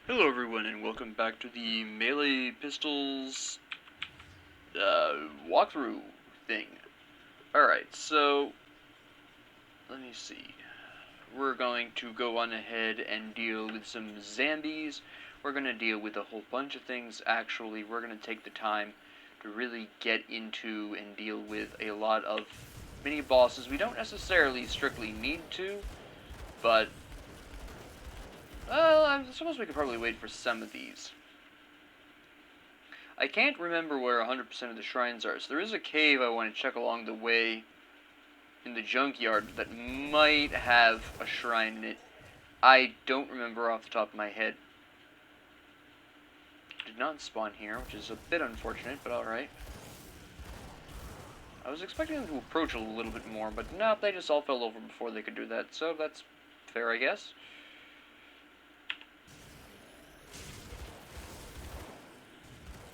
Hello everyone and welcome back to the melee pistols walkthrough thing. Alright, so let me see. We're going to go on ahead and deal with some zombies. We're going to deal with a whole bunch of things. Actually, we're going to take the time to really get into and deal with a lot of mini bosses. We don't necessarily strictly need to, but I suppose we could probably wait for some of these. I can't remember where 100% of the shrines are, so there is a cave I want to check along the way in the junkyard that might have a shrine in it. I don't remember off the top of my head. Did not spawn here, which is a bit unfortunate, but alright. I was expecting them to approach a little bit more, but no, they just all fell over before they could do that, so that's fair, I guess.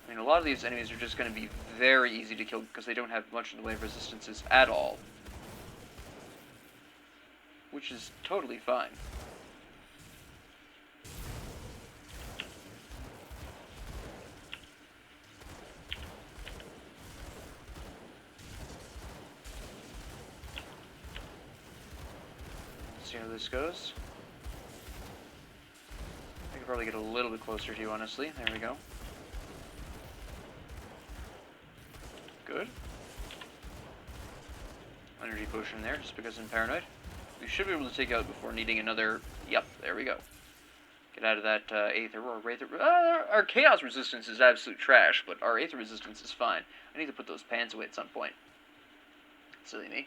I mean, a lot of these enemies are just going to be very easy to kill because they don't have much in the way of resistances at all. Which is totally fine. Let's see how this goes. I could probably get a little bit closer to you, honestly. There we go. Good. Energy potion there, just because I'm paranoid. We should be able to take out before needing another... Yep, there we go. Get out of that aether or wraither. Our chaos resistance is absolute trash, but our aether resistance is fine. I need to put those pants away at some point. Silly me.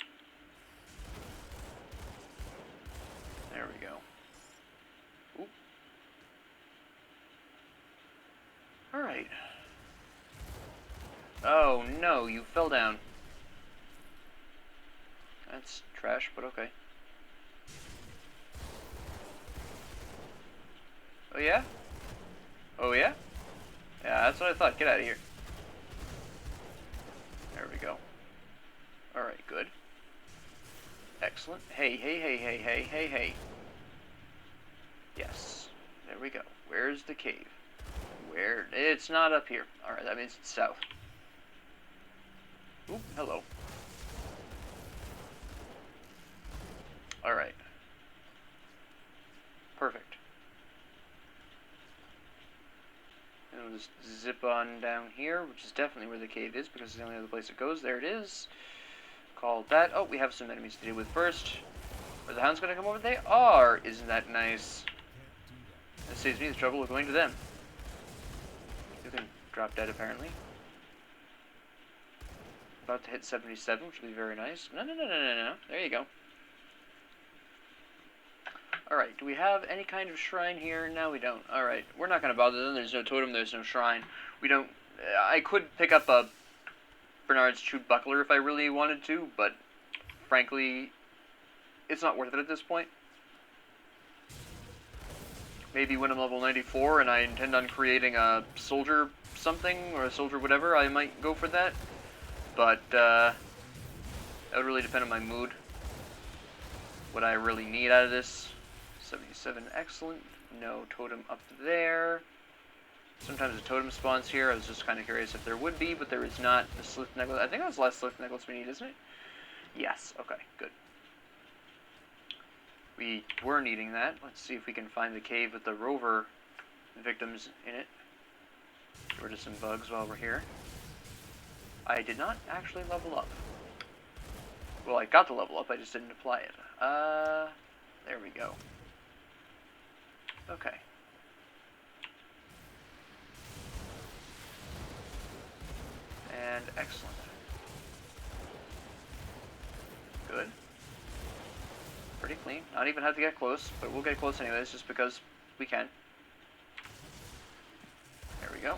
There we go. Oop. Alright. Oh no, you fell down. That's trash, but okay. Oh yeah? Oh yeah? Yeah, that's what I thought. Get out of here. There we go. Alright, good. Excellent. Hey, hey, hey, hey, hey, hey, hey. Yes. There we go. Where's the cave? Where? It's not up here. Alright, that means it's south. Oop, hello. Alright. Perfect. And we'll just zip on down here, which is definitely where the cave is, because it's the only other place it goes. There it is. Called that. Oh, we have some enemies to deal with first. Are the hounds going to come over? They are! Isn't that nice? That saves me the trouble of going to them. You can drop dead, apparently. About to hit 77, which will be very nice. No. There you go. Alright, do we have any kind of shrine here? No, we don't. Alright, we're not going to bother them. There's no totem, there's no shrine. We don't... I could pick up a Bernard's Chewed Buckler if I really wanted to, but frankly, it's not worth it at this point. Maybe when I'm level 94 and I intend on creating a soldier something, or a soldier whatever, I might go for that. But, that would really depend on my mood. What I really need out of this. 77, excellent. No totem up there. Sometimes a totem spawns here. I was just kind of curious if there would be, but there is not. The Slith Necklace, I think that's the last Slith Necklace we need, isn't it? Yes, okay, good. We were needing that. Let's see if we can find the cave with the rover victims in it. Get rid of some bugs while we're here. I did not actually level up. Well, I got the level up, I just didn't apply it. There we go. Okay. And excellent. Good. Pretty clean. Not even have to get close, but we'll get close anyways, just because we can. There we go.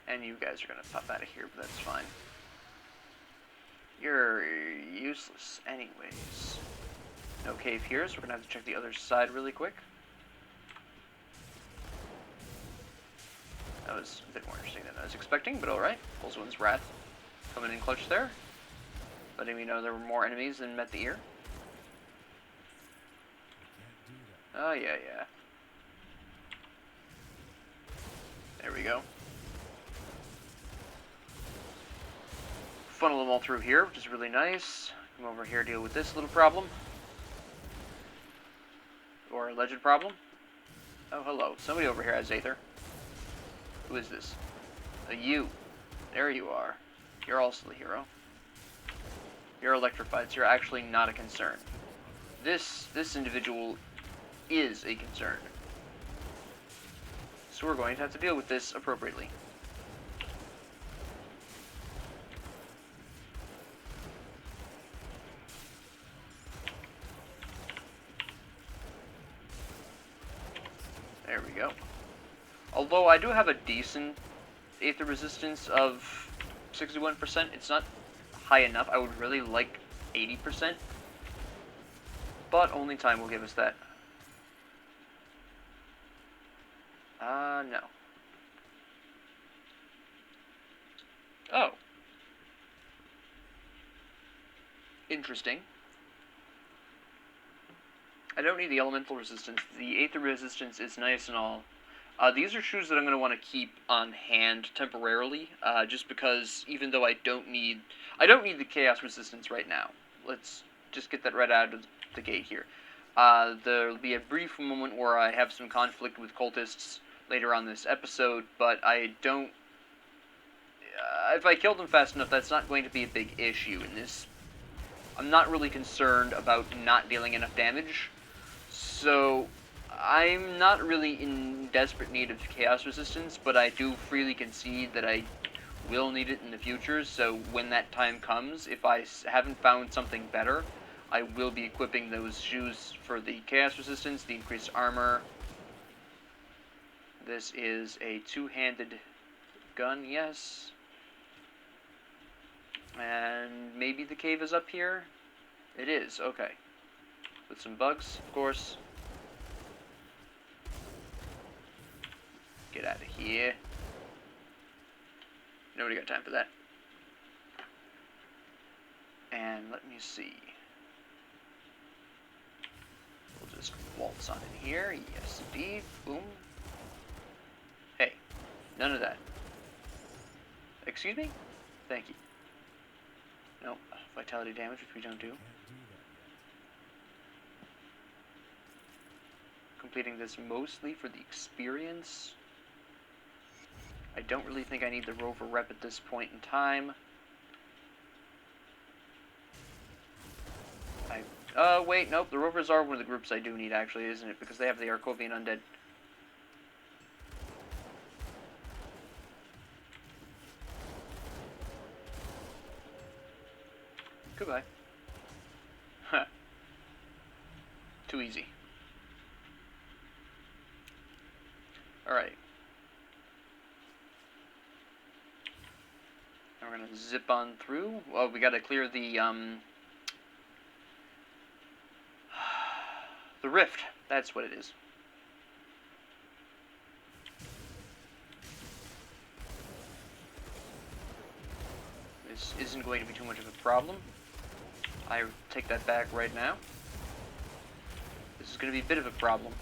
And you guys are gonna pop out of here, but that's fine. You're useless anyways. No cave here, so we're gonna have to check the other side really quick. That was a bit more interesting than I was expecting, but alright. Pulswan's Wrath coming in clutch there. Letting me know there were more enemies than met the ear. Oh, yeah. There we go. Funnel them all through here, which is really nice. Come over here, deal with this little problem. Or alleged problem. Oh, hello. Somebody over here has aether. Who is this? You. There you are. You're also the hero. You're electrified, so you're actually not a concern. This individual is a concern. So we're going to have to deal with this appropriately. There we go. Although I do have a decent aether resistance of 61%, it's not high enough. I would really like 80%, but only time will give us that. No. Oh. Interesting. I don't need the elemental resistance. The aether resistance is nice and all. These are shoes that I'm going to want to keep on hand temporarily, just because even though I don't need the chaos resistance right now. Let's just get that right out of the gate here. There'll be a brief moment where I have some conflict with cultists later on this episode, but I don't... if I kill them fast enough, that's not going to be a big issue in this. I'm not really concerned about not dealing enough damage, so I'm not really in desperate need of chaos resistance, but I do freely concede that I will need it in the future, so when that time comes, if I haven't found something better, I will be equipping those shoes for the chaos resistance, the increased armor. This is a two-handed gun, yes. And maybe the cave is up here? It is, okay. With some bugs, of course. Get out of here. Nobody got time for that. And let me see. We'll just waltz on in here. Yes, indeed. Boom. Hey, none of that. Excuse me? Thank you. No, vitality damage, which we don't do. Completing this mostly for the experience. I don't really think I need the rover rep at this point in time. Wait, nope, the rovers are one of the groups I do need, actually, isn't it? Because they have the Arcovian Undead. Goodbye. Huh. Too easy. Alright. Now we're gonna zip on through. Well, we gotta clear the rift. That's what it is. This isn't going to be too much of a problem. I take that back right now. This is going to be a bit of a problem.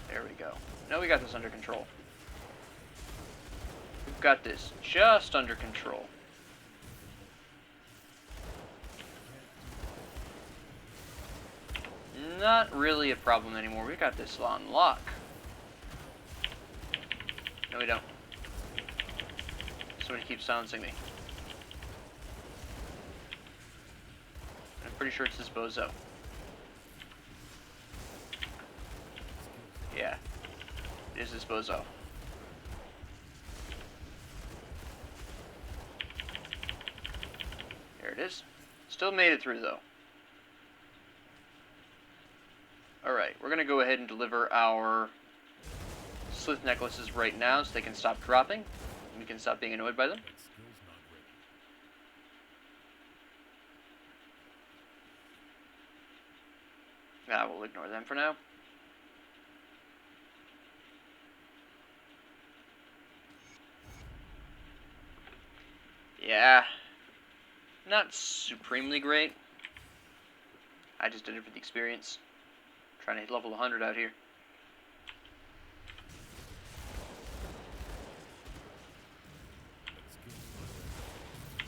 There we go. Now we got this under control. We've got this just under control. Not really a problem anymore. We got this on lock. No, we don't. Somebody keeps silencing me. I'm pretty sure it's this bozo. Yeah. It is this bozo. There it is. Still made it through, though. Alright, we're going to go ahead and deliver our slith necklaces right now so they can stop dropping. And we can stop being annoyed by them. Nah, we'll ignore them for now. Yeah. Not supremely great. I just did it for the experience. Trying to hit level 100 out here.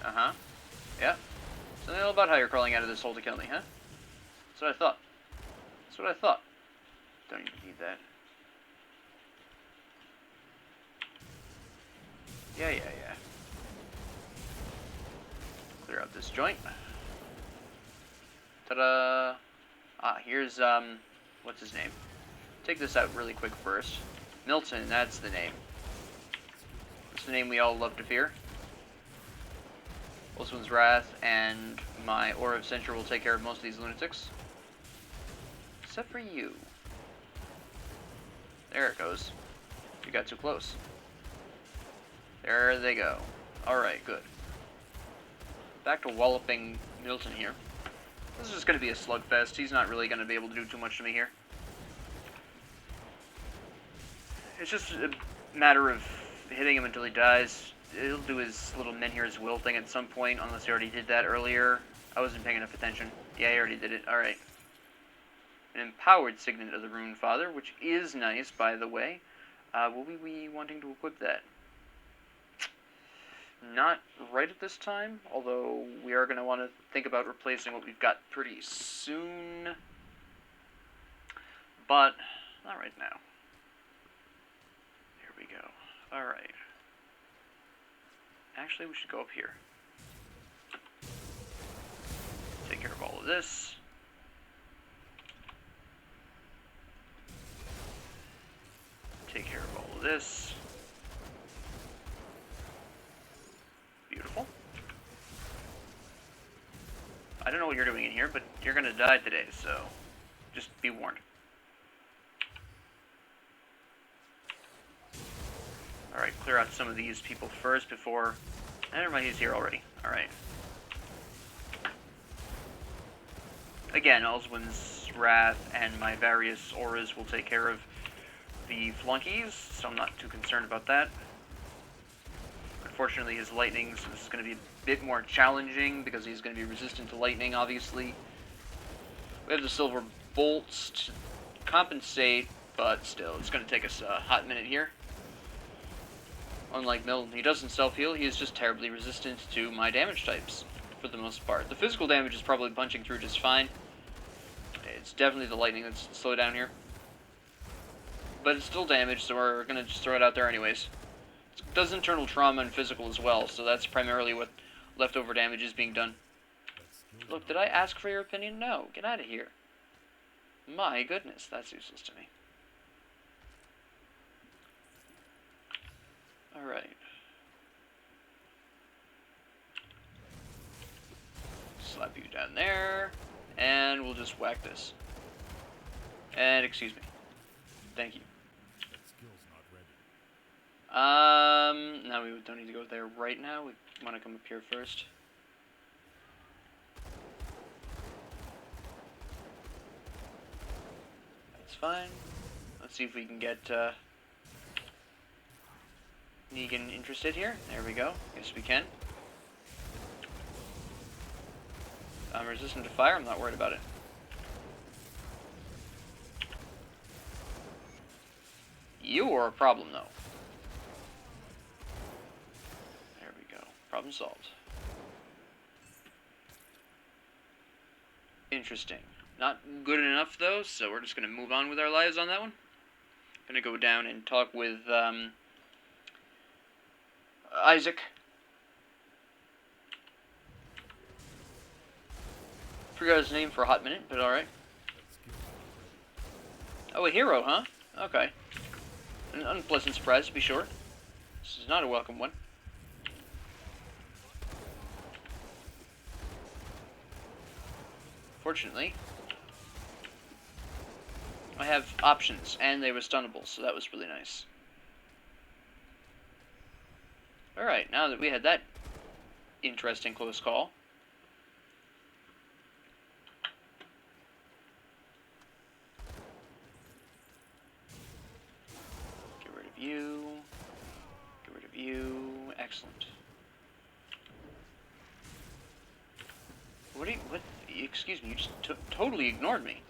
Uh-huh. Yeah. Something about how you're crawling out of this hole to kill me, huh? That's what I thought. That's what I thought. Don't even need that. Yeah. Clear out this joint. Ta-da! Ah, here's, what's his name? Take this out really quick first. Milton, that's the name. That's the name we all love to fear. Wolfsman's Wrath and my Aura of Censure will take care of most of these lunatics. Except for you. There it goes. You got too close. There they go. Alright, good. Back to walloping Milton here. This is just going to be a slugfest. He's not really going to be able to do too much to me here. It's just a matter of hitting him until he dies. He'll do his little Menhir's Will thing at some point, unless he already did that earlier. I wasn't paying enough attention. Yeah, he already did it. Alright. An empowered Signet of the Rune Father, which is nice, by the way. Will we be wanting to equip that? Not right at this time, although we are going to want to think about replacing what we've got pretty soon. But, not right now. Here we go. Alright. Actually, we should go up here. Take care of all of this. Take care of all of this. Beautiful. I don't know what you're doing in here, but you're gonna die today, so just be warned. Alright, clear out some of these people first before... Never mind, he's here already. Alright. Again, Oswin's Wrath and my various auras will take care of the flunkies, so I'm not too concerned about that. Unfortunately, his lightning, so this is going to be a bit more challenging because he's going to be resistant to lightning, obviously. We have the silver bolts to compensate, but still, it's going to take us a hot minute here. Unlike Milton, he doesn't self-heal, he is just terribly resistant to my damage types, for the most part. The physical damage is probably punching through just fine. It's definitely the lightning that's slowed down here. But it's still damage, so we're going to just throw it out there anyways. It does internal trauma and physical as well, so that's primarily what leftover damage is being done. Look, did I ask for your opinion? No, get out of here. My goodness, that's useless to me. Alright. Slap you down there, and we'll just whack this. And excuse me. Thank you. No, we don't need to go there right now. We want to come up here first. That's fine. Let's see if we can get, Negan interested here. There we go. Yes, we can. I'm resistant to fire. I'm not worried about it. You are a problem, though. There we go. Problem solved. Interesting. Not good enough, though, so we're just going to move on with our lives on that one. Going to go down and talk with, Isaac. Forgot his name for a hot minute, but alright. Oh, a hero, huh? Okay. An unpleasant surprise, to be sure. This is not a welcome one. Fortunately, I have options, and they were stunnable, so that was really nice. Alright, now that we had that interesting close call. Get rid of you. Get rid of you. Excellent. What? Excuse me, you just totally ignored me.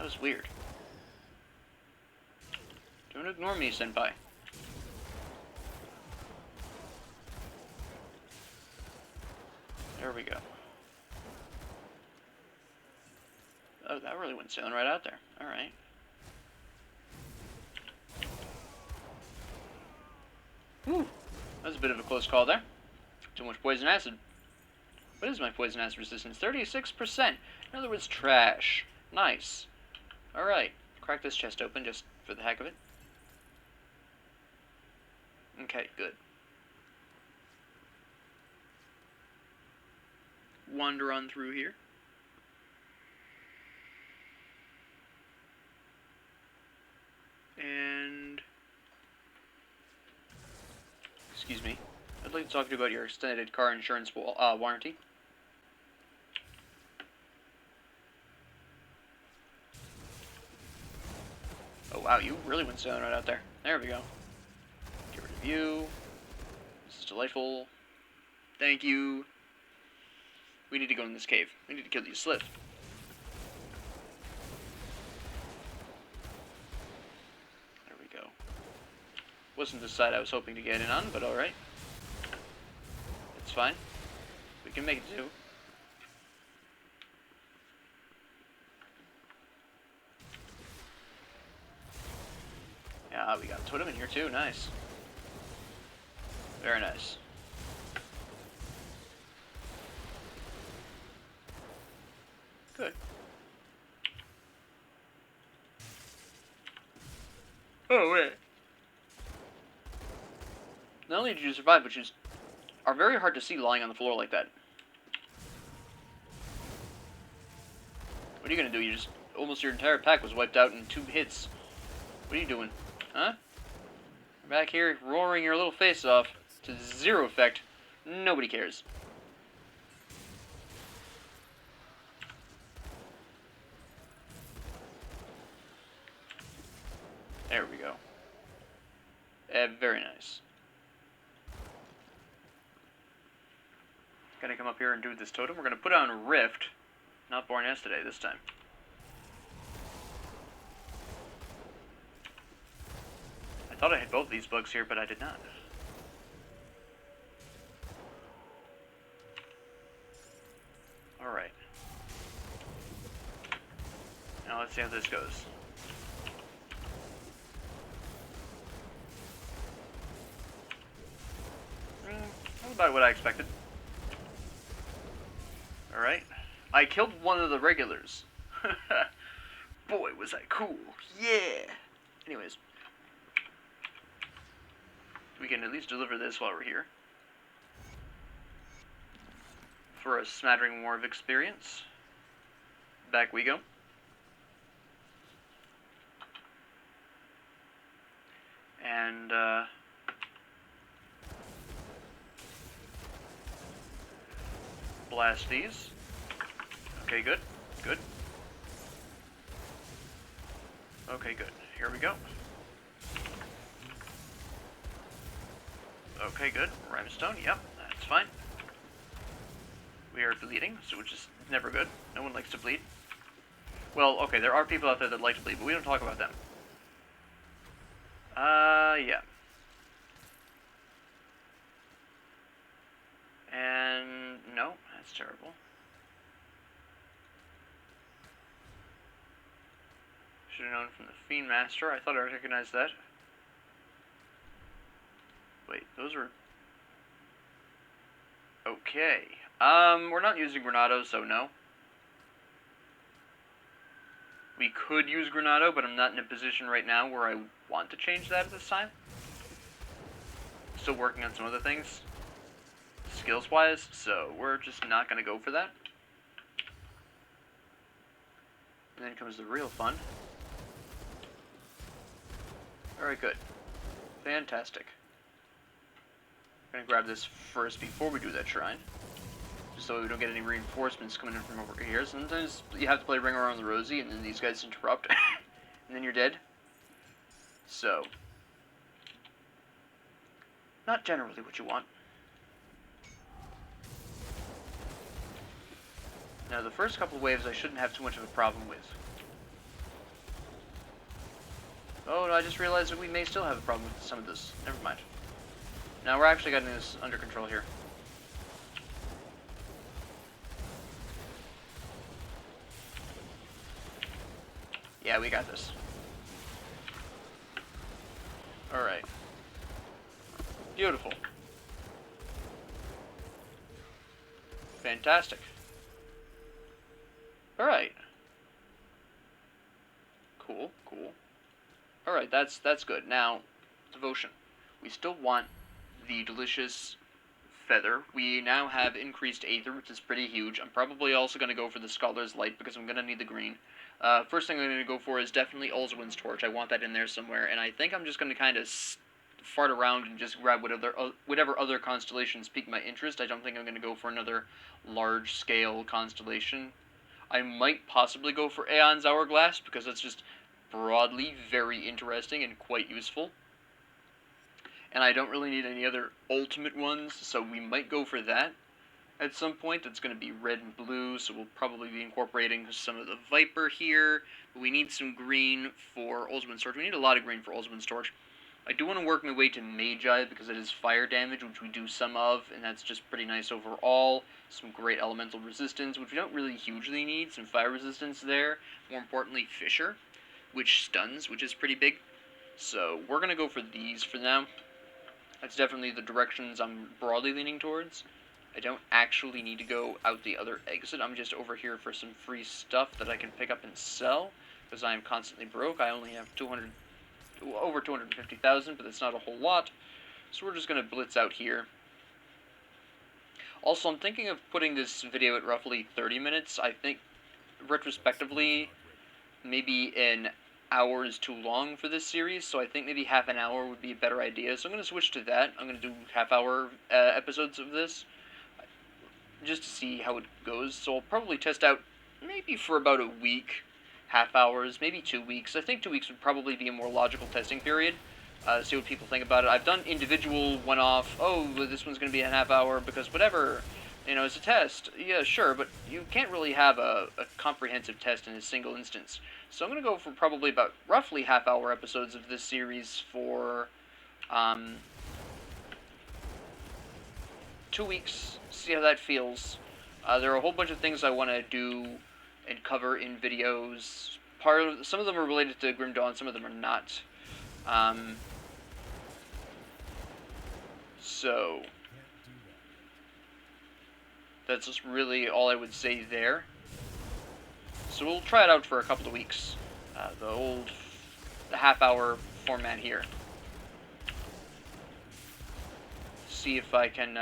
That was weird. Don't ignore me, senpai. There we go. Oh, that really went sailing right out there. Alright. Whew. That was a bit of a close call there. Too much poison acid. What is my poison acid resistance? 36%. In other words, trash. Nice. Alright. Crack this chest open just for the heck of it. Okay, good. Wander on through here. And... excuse me. I'd like to talk to you about your extended car insurance warranty. Oh wow, you really went sailing right out there. There we go. Get rid of you. This is delightful. Thank you. We need to go in this cave. We need to kill these slits. There we go. Wasn't the side I was hoping to get in on, but alright. It's fine. We can make it do. Yeah, we got a totem in here too. Nice. Very nice. Good. Oh, wait. Not only did you survive, but you are very hard to see lying on the floor like that. What are you gonna do? You just... almost your entire pack was wiped out in 2 hits. What are you doing? Huh? You're back here roaring your little face off to 0 effect. Nobody cares. There we go. Very nice. Gonna come up here and do this totem. We're gonna put on Rift. Not Born Yesterday this time. I thought I had both these bugs here, but I did not. Alright. Now let's see how this goes. That's about what I expected. Alright. I killed one of the regulars. Boy, was that cool. Yeah! Anyways. We can at least deliver this while we're here. For a smattering more of experience. Back we go. And, blast these. Okay, good. Good. Okay, good. Here we go. Okay, good. Rhymestone, yep, that's fine. We are bleeding, so which is never good. No one likes to bleed. Well, okay, there are people out there that like to bleed, but we don't talk about them. Yeah. And no, that's terrible. Should have known from the Fiend Master. I thought I recognized that. Wait, those are... okay. We're not using Granado, so no. We could use Granado, but I'm not in a position right now where I want to change that at this time. Still working on some other things, skills-wise, so we're just not going to go for that. And then comes the real fun. Alright, good. Fantastic. I'm going to grab this first before we do that shrine. Just so we don't get any reinforcements coming in from over here. Sometimes you have to play Ring Around the Rosie, and then these guys interrupt. And then you're dead. So. Not generally what you want. Now, the first couple of waves I shouldn't have too much of a problem with. Oh, no, I just realized that we may still have a problem with some of this. Never mind. Now we're actually getting this under control here. Yeah, we got this. Alright. Beautiful. Fantastic. Alright. Cool, cool. Alright, that's good. Now, devotion. We still want the delicious feather. We now have increased aether, which is pretty huge. I'm probably also going to go for the Scholar's Light, because I'm going to need the green. First thing I'm going to go for is definitely Olzuin's Torch. I want that in there somewhere, and I think I'm just going to kind of fart around and just grab whatever other constellations pique my interest. I don't think I'm going to go for another large-scale constellation. I might possibly go for Aeon's Hourglass, because it's just broadly very interesting and quite useful. And I don't really need any other ultimate ones, so we might go for that at some point. That's going to be red and blue, so we'll probably be incorporating some of the Viper here. But we need some green for Olzuin's Torch. We need a lot of green for Olzuin's Torch. I do want to work my way to Magi because it is fire damage, which we do some of, and that's just pretty nice overall. Some great elemental resistance, which we don't really hugely need. Some fire resistance there. More importantly, Fissure, which stuns, which is pretty big. So we're going to go for these for now. That's definitely the directions I'm broadly leaning towards. I don't actually need to go out the other exit. I'm just over here for some free stuff that I can pick up and sell, because I am constantly broke. I only have over 250,000, but that's not a whole lot. So we're just going to blitz out here. Also, I'm thinking of putting this video at roughly 30 minutes. I think, retrospectively, maybe an hour is too long for this series, so I think maybe half an hour would be a better idea. So I'm going to switch to that. I'm going to do half-hour episodes of this, just to see how it goes. So I'll probably test out maybe for about a week, half hours, maybe 2 weeks. I think 2 weeks would probably be a more logical testing period. See what people think about it. I've done individual one-off, oh, this one's going to be a half hour because whatever, you know, it's a test. Yeah, sure, but you can't really have a comprehensive test in a single instance. So I'm going to go for probably about roughly half-hour episodes of this series for 2 weeks, see how that feels. There are a whole bunch of things I want to do and cover in videos. Some of them are related to Grim Dawn, some of them are not. So that's just really all I would say there. So we'll try it out for a couple of weeks. The old half-hour format here. See if I can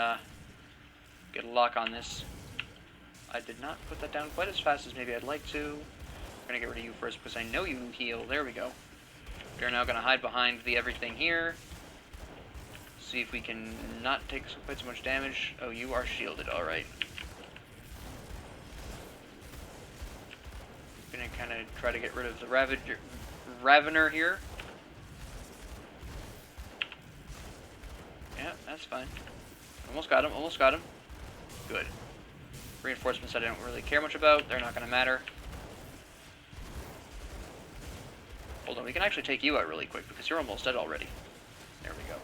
get a lock on this. I did not put that down quite as fast as maybe I'd like to. I'm going to get rid of you first because I know you heal. There we go. We're now going to hide behind the everything here. See if we can not take quite so much damage. Oh, you are shielded. Alright. Going to kind of try to get rid of the Ravener here. Yeah, that's fine. Almost got him, almost got him. Good. Reinforcements I don't really care much about. They're not going to matter. Hold on, we can actually take you out really quick because you're almost dead already. There we go.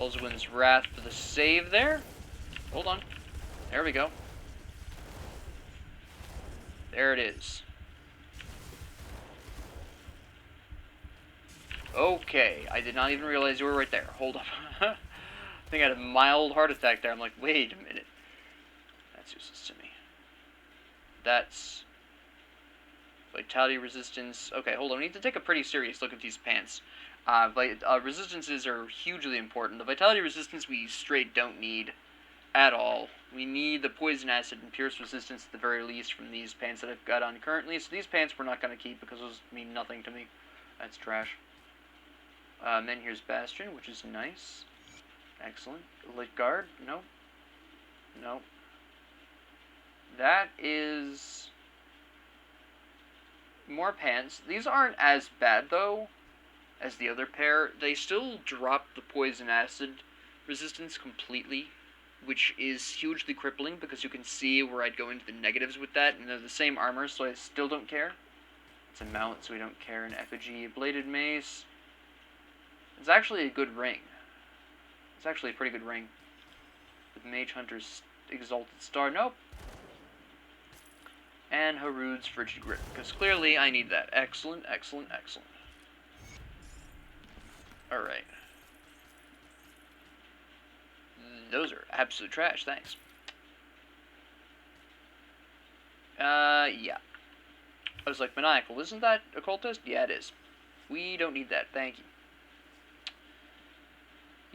Olzuin's Wrath for the save there. Hold on. There we go. There it is. Okay, I did not even realize you were right there. Hold up. I think I had a mild heart attack there. I'm like, wait a minute. That's useless to me. That's vitality resistance. Okay, hold on. We need to take a pretty serious look at these pants. Resistances are hugely important. The vitality resistance we straight don't need at all. We need the poison acid and pierce resistance at the very least from these pants that I've got on currently. So these pants we're not going to keep because those mean nothing to me. That's trash. Then here's Bastion, which is nice. Excellent. Elite Guard? No. No. That is more pants. These aren't as bad, though, as the other pair. They still drop the poison acid resistance completely. which is hugely crippling because you can see where I'd go into the negatives with that, and they're the same armor, so I still don't care. It's a mount, so we don't care. An effigy, bladed mace. It's actually a good ring. It's actually a pretty good ring. With Mage Hunter's Exalted Star. Nope. And Harud's Frigid Grip, because clearly I need that. Excellent, excellent, excellent. Alright. Those are absolute trash, thanks. Yeah. I was like, Maniacal, isn't that occultist? Yeah, it is. We don't need that, thank you.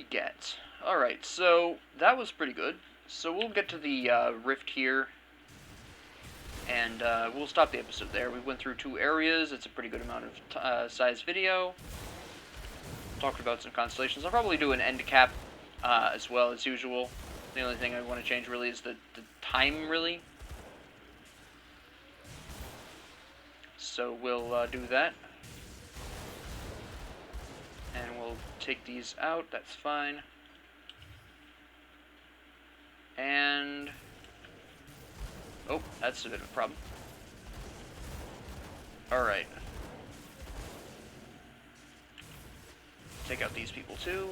Get. Alright, so that was pretty good. So we'll get to the rift here, and we'll stop the episode there. We went through 2 areas. It's a pretty good amount of size video. Talked about some constellations. I'll probably do an end cap as well as usual. The only thing I want to change really is the time, really. So we'll do that. And we'll take these out, that's fine. And... oh, that's a bit of a problem. Alright. Take out these people too.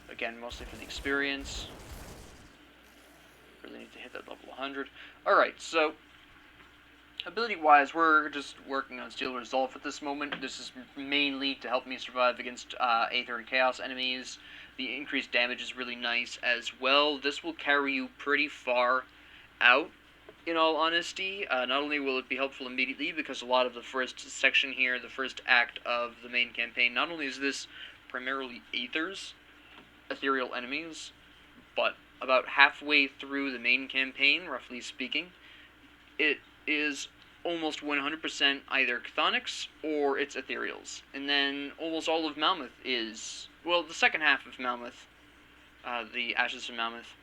Again, mostly for the experience. Really need to hit that level 100. Alright, so... ability-wise, we're just working on Steel Resolve at this moment. This is mainly to help me survive against Aether and Chaos enemies. The increased damage is really nice as well. This will carry you pretty far out, in all honesty. Not only will it be helpful immediately, because a lot of the first section here, the first act of the main campaign, not only is this primarily Aethers, ethereal enemies, but about halfway through the main campaign, roughly speaking, it is almost 100% either chthonics or it's ethereals. And then almost all of Malmoth is, well, the second half of Malmoth, the Ashes of Malmoth.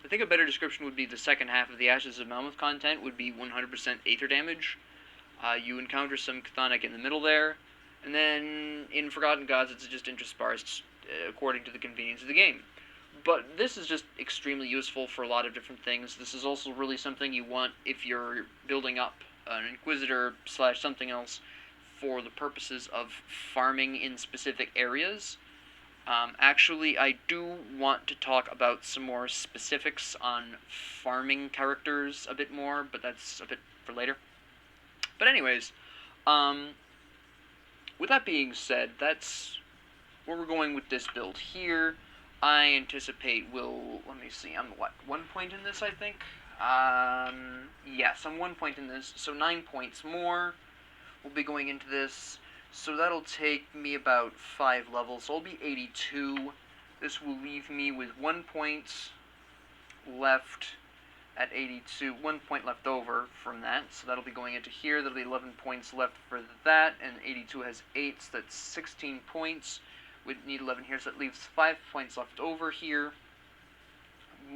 I think a better description would be the second half of the Ashes of Malmoth content would be 100% Aether damage. You encounter some chthonic in the middle there, and then in Forgotten Gods it's just interspersed according to the convenience of the game. But this is just extremely useful for a lot of different things. This is also really something you want if you're building up an Inquisitor / something else for the purposes of farming in specific areas. Actually, I do want to talk about some more specifics on farming characters a bit more, but that's a bit for later. But anyways, with that being said, that's where we're going with this build here. I anticipate we'll, let me see, I'm what, 1 point in this, I think? Yes, I'm 1 point in this, so 9 points more will be going into this. So that'll take me about 5 levels, so I'll be 82. This will leave me with 1 point left at 82, 1 point left over from that, so that'll be going into here. That'll be 11 points left for that, and 82 has 8, so that's 16 points. We'd need 11 here, so that leaves 5 points left over here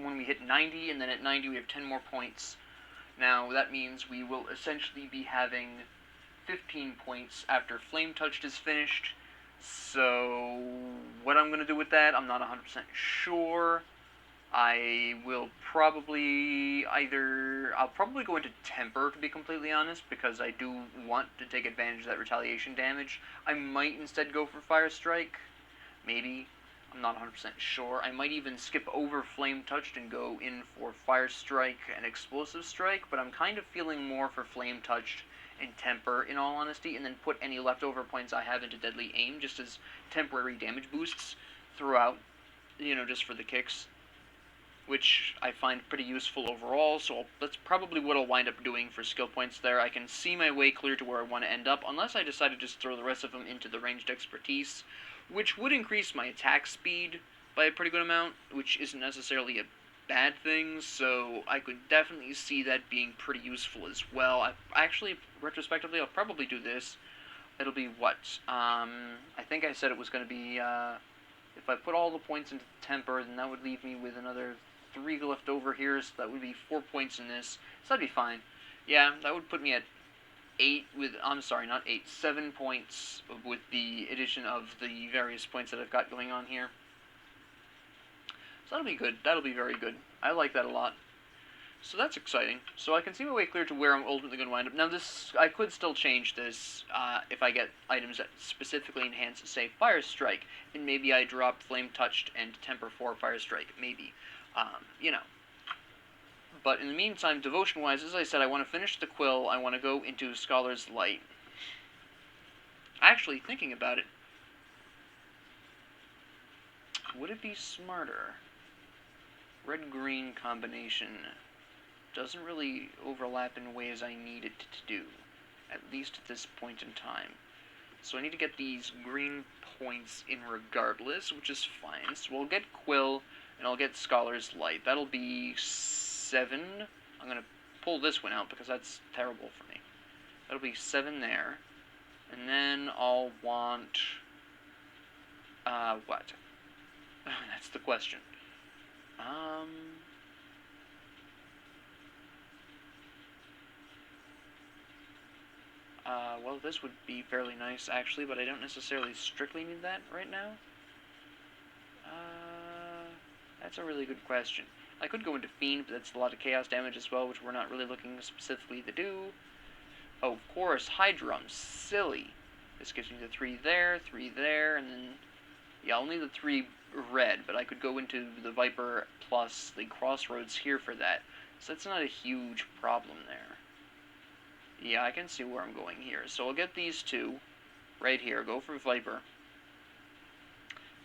when we hit 90, and then at 90 we have 10 more points. Now, that means we will essentially be having 15 points after Flame Touched is finished. So, what I'm going to do with that, I'm not 100% sure. I will probably I'll probably go into Temper, to be completely honest, because I do want to take advantage of that retaliation damage. I might instead go for Fire Strike. Maybe. I'm not 100% sure. I might even skip over Flame Touched and go in for Fire Strike and Explosive Strike, but I'm kind of feeling more for Flame Touched and Temper, in all honesty, and then put any leftover points I have into Deadly Aim, just as temporary damage boosts throughout, you know, just for the kicks, which I find pretty useful overall, so that's probably what I'll wind up doing for skill points there. I can see my way clear to where I want to end up, unless I decide to just throw the rest of them into the ranged expertise, which would increase my attack speed by a pretty good amount, which isn't necessarily a bad thing, so I could definitely see that being pretty useful as well. Actually, retrospectively, I'll probably do this. It'll be what? I think I said it was going to be, if I put all the points into Temper, then that would leave me with another 3 left over here, so that would be 4 points in this, so that'd be fine. Yeah, that would put me at 8 with, I'm sorry, not 8, 7 points with the addition of the various points that I've got going on here. So that'll be good. That'll be very good. I like that a lot. So that's exciting. So I can see my way clear to where I'm ultimately going to wind up. Now this, I could still change this if I get items that specifically enhance, say, Fire Strike, and maybe I drop Flame Touched and Temper 4 Fire Strike, maybe. You know. But in the meantime, devotion-wise, as I said, I want to finish the Quill. I want to go into Scholar's Light. Actually, thinking about it, would it be smarter? Red-green combination doesn't really overlap in ways I need it to do, at least at this point in time. So I need to get these green points in regardless, which is fine. So we'll get Quill, and I'll get Scholar's Light. That'll be 7. I'm going to pull this one out because that's terrible for me. That'll be 7 there. And then I'll want... what? That's the question. Well, this would be fairly nice, actually, but I don't necessarily strictly need that right now. That's a really good question. I could go into Fiend, but that's a lot of chaos damage as well, which we're not really looking specifically to do. Oh, of course, Hydra, I'm silly. This gives me the 3 there, and then... yeah, I'll need the 3 red, but I could go into the Viper plus the Crossroads here for that. So that's not a huge problem there. Yeah, I can see where I'm going here. So I'll get these 2 right here, go for Viper,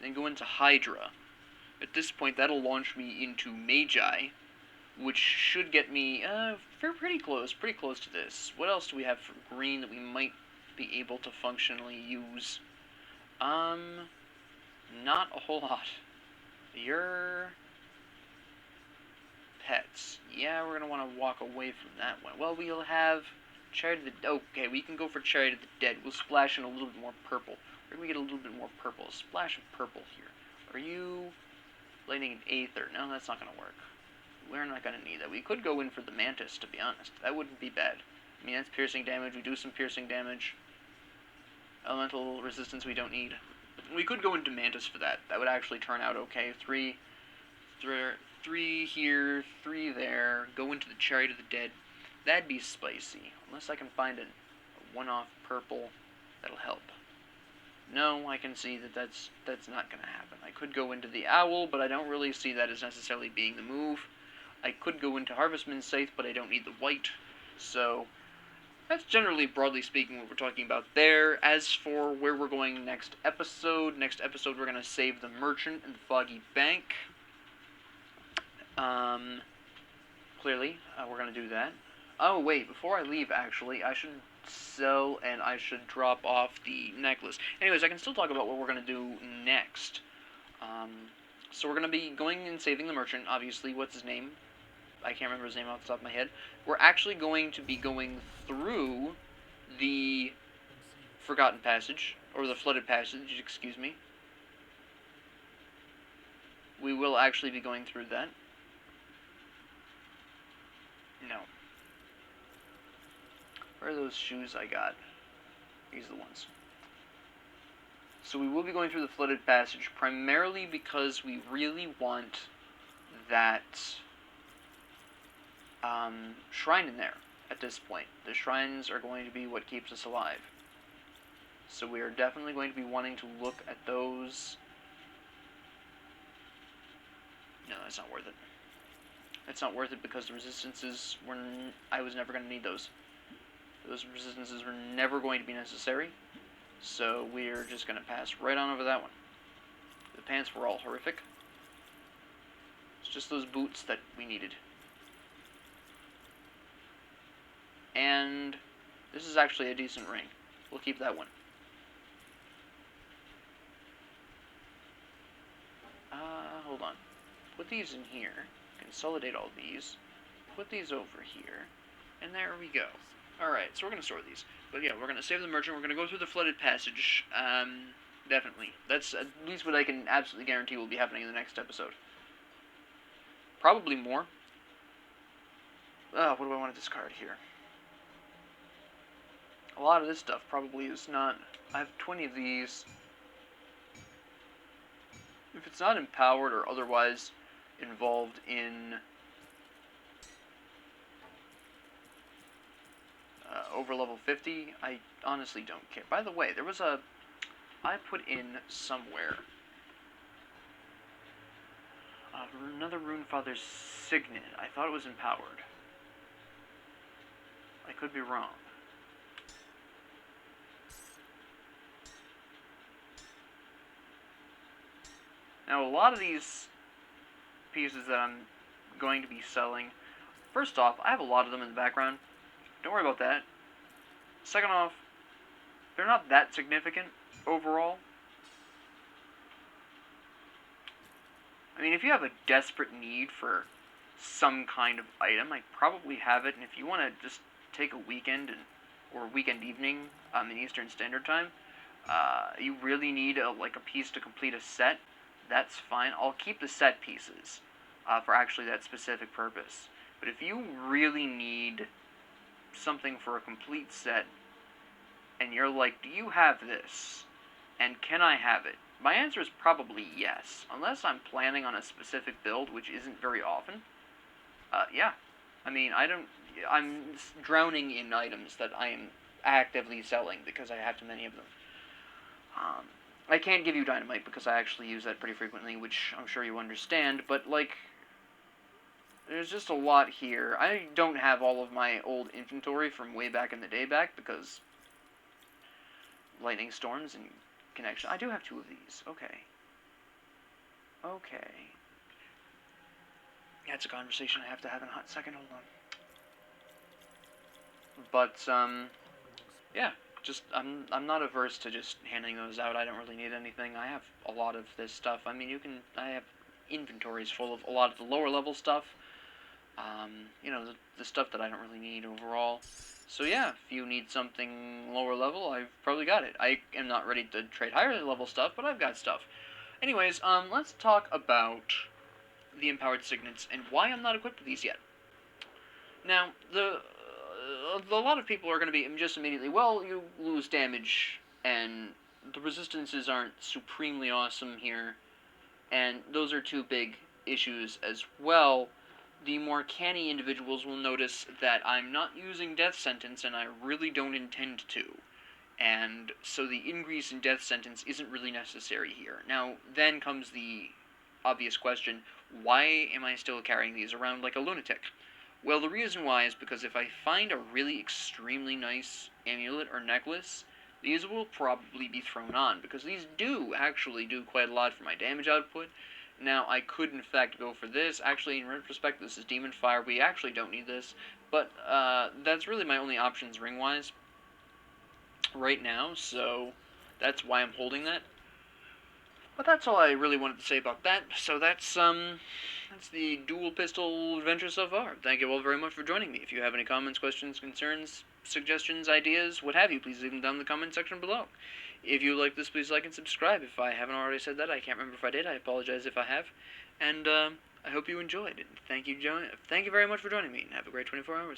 then go into Hydra. At this point, that'll launch me into Magi, which should get me pretty close to this. What else do we have for green that we might be able to functionally use? Not a whole lot. Your pets. Yeah, we're going to want to walk away from that one. Well, we'll have Chariot of the... okay, we can go for Chariot of the Dead. We'll splash in a little bit more purple. We're going to get a little bit more purple. A splash of purple here. Are you lighting an aether? No, that's not going to work. We're not going to need that. We could go in for the Mantis, to be honest. That wouldn't be bad. I mean, that's piercing damage. We do some piercing damage. Elemental resistance we don't need. We could go into Mantis for that. That would actually turn out okay. 3 here, 3 there. Go into the Chariot of the Dead. That'd be spicy. Unless I can find a one-off purple that'll help. No, I can see that that's not going to happen. I could go into the Owl, but I don't really see that as necessarily being the move. I could go into Harvestman's Scythe, but I don't need the white. So... that's generally, broadly speaking, what we're talking about there. As for where we're going next episode we're going to save the Merchant in the Foggy Bank. Clearly, we're going to do that. Oh, wait, before I leave, actually, I should sell and I should drop off the necklace. Anyways, I can still talk about what we're going to do next. So we're going to be going and saving the Merchant, obviously. What's his name? I can't remember his name off the top of my head. We're actually going to be going through the Forgotten Passage, or the Flooded Passage, excuse me. We will actually be going through that. No. Where are those shoes I got? These are the ones. So we will be going through the Flooded Passage, primarily because we really want that... shrine in there at this point. The shrines are going to be what keeps us alive. So we are definitely going to be wanting to look at those. No, that's not worth it. It's not worth it because the resistances were... I was never going to need those. Those resistances were never going to be necessary. So we're just going to pass right on over that one. The pants were all horrific. It's just those boots that we needed. And this is actually a decent ring. We'll keep that one. Hold on. Put these in here. Consolidate all these. Put these over here. And there we go. Alright, so we're going to store these. But yeah, we're going to save the Merchant. We're going to go through the Flooded Passage. Definitely. That's at least what I can absolutely guarantee will be happening in the next episode. Probably more. What do I want to discard here? A lot of this stuff probably is not... I have 20 of these. If it's not empowered or otherwise involved in over level 50. I honestly don't care. By the way, there was a... I put in somewhere another Runefather's Signet. I thought it was empowered. I could be wrong. Now, a lot of these pieces that I'm going to be selling, first off, I have a lot of them in the background. Don't worry about that. Second off, they're not that significant overall. I mean, if you have a desperate need for some kind of item, I probably have it, and if you want to just take a weekend or weekend evening in Eastern Standard Time, you really need a piece to complete a set, that's fine. I'll keep the set pieces for actually that specific purpose. But if you really need something for a complete set, and you're like, do you have this? And can I have it? My answer is probably yes, unless I'm planning on a specific build, which isn't very often. Yeah. I mean, I'm drowning in items that I am actively selling because I have too many of them. I can't give you dynamite because I actually use that pretty frequently, which I'm sure you understand, but, like, there's just a lot here. I don't have all of my old inventory from way back in the day back because lightning storms and connection. I do have 2 of these. Okay. Okay. That's a conversation I have to have in a hot second. Hold on. But, yeah. Just, I'm not averse to just handing those out. I don't really need anything. I have a lot of this stuff. I mean, I have inventories full of a lot of the lower level stuff. You know, the stuff that I don't really need overall. So yeah, if you need something lower level, I've probably got it. I am not ready to trade higher level stuff, but I've got stuff. Anyways, let's talk about the empowered signets and why I'm not equipped with these yet. Now, a lot of people are going to be just immediately, well, you lose damage, and the resistances aren't supremely awesome here, and those are 2 big issues as well. The more canny individuals will notice that I'm not using Death Sentence, and I really don't intend to. And so the increase in Death Sentence isn't really necessary here. Now, then comes the obvious question, why am I still carrying these around like a lunatic? Well, the reason why is because if I find a really extremely nice amulet or necklace, these will probably be thrown on, because these do actually do quite a lot for my damage output. Now, I could in fact go for this. Actually, in retrospect, this is Demon Fire. We actually don't need this, but that's really my only options ring-wise right now, so that's why I'm holding that. But that's all I really wanted to say about that. So that's the dual pistol adventure so far. Thank you all very much for joining me. If you have any comments, questions, concerns, suggestions, ideas, what have you, please leave them down in the comment section below. If you like this, please like and subscribe. If I haven't already said that, I can't remember if I did. I apologize if I have. And I hope you enjoyed. And thank you very much for joining me, and have a great 24 hours.